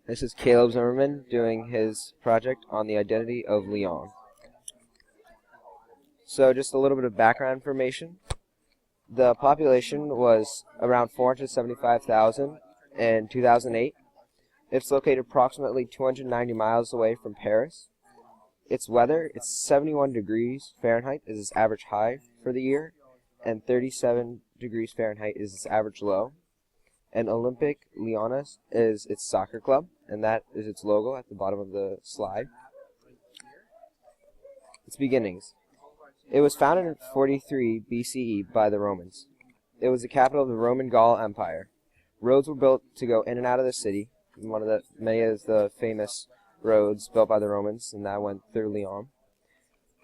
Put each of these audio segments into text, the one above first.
This is Caleb Zimmerman doing his project on the identity of Lyon. So just a little bit of background information. The population was around 475,000 in 2008. It's located approximately 290 miles away from Paris. Its weather, it's 71 degrees Fahrenheit is its average high for the year, and 37 degrees Fahrenheit is its average low. And Olympique Lyonnais is its soccer club, and that is its logo at the bottom of the slide. Its beginnings. It was founded in 43 BCE by the Romans. It was the capital of the Roman Gaul Empire. Roads were built to go in and out of the city. Many of the famous roads built by the Romans, and that went through Lyon.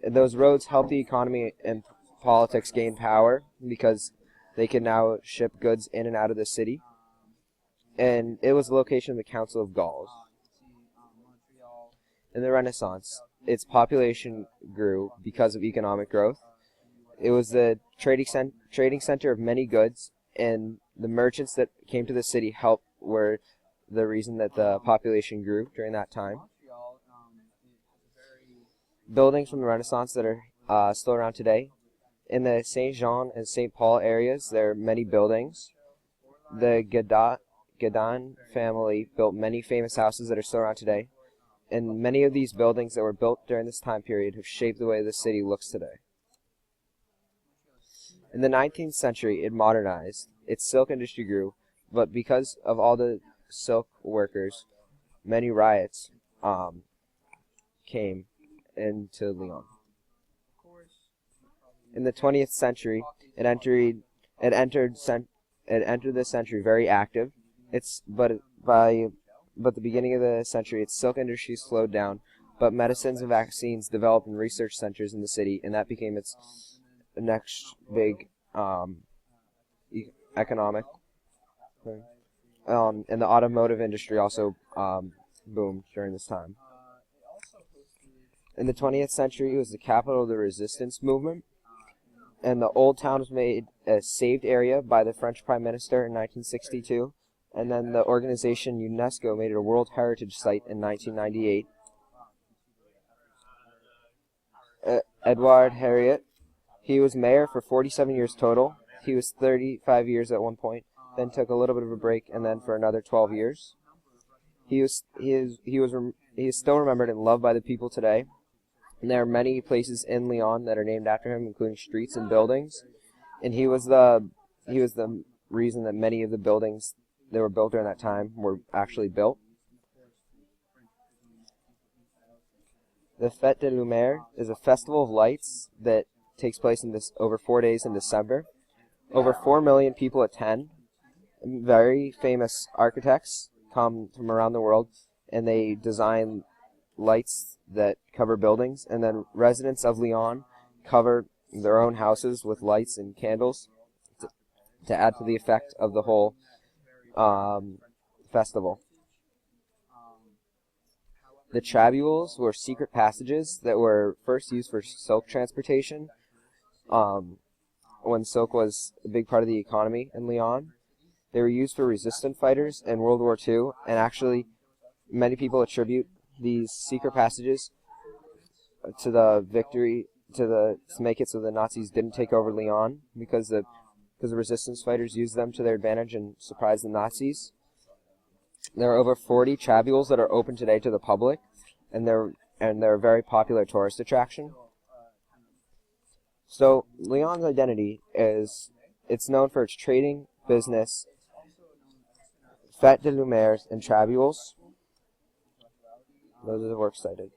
And those roads helped the economy and politics gain power because they could now ship goods in and out of the city. And it was the location of the Council of Gauls. In the Renaissance, its population grew because of economic growth. It was the trading center of many goods, and the merchants that came to the city were the reason that the population grew during that time. Buildings from the Renaissance that are still around today. In the Saint Jean and Saint Paul areas, there are many buildings. The Gadin family built many famous houses that are still around today. And many of these buildings that were built during this time period have shaped the way the city looks today. In the 19th century, it modernized. Its silk industry grew, but because of all the silk workers, many riots came into Lyon. In the 20th century, it entered the century very active. But the beginning of the century, its silk industry slowed down, but medicines and vaccines developed in research centers in the city, and that became its next big economic thing. And the automotive industry also boomed during this time. In the 20th century, it was the capital of the resistance movement, and the old town was made a saved area by the French Prime Minister in 1962. And then the organization UNESCO made it a World Heritage Site in 1998. Edouard Herriot, he was mayor for 47 years total. He was 35 years at one point, then took a little bit of a break, and then for another 12 years. He is still remembered and loved by the people today. And there are many places in Lyon that are named after him, including streets and buildings. And he was the reason that many of the buildings that were built during that time were actually built. The Fête des Lumières is a festival of lights that takes place over 4 days in December. Over 4 million people attend. Very famous architects come from around the world, and they design lights that cover buildings. And then residents of Lyon cover their own houses with lights and candles to add to the effect of the whole festival. The trabules were secret passages that were first used for silk transportation when silk was a big part of the economy in Lyon. They were used for resistance fighters in World War II, and actually many people attribute these secret passages to the victory, to make it so the Nazis didn't take over Lyon, because the resistance fighters used them to their advantage and surprised the Nazis. There are over 40 trabules that are open today to the public, and they're a very popular tourist attraction. So Lyon's identity it's known for its trading, business, Fête des Lumières, and trabules. Those are the works cited.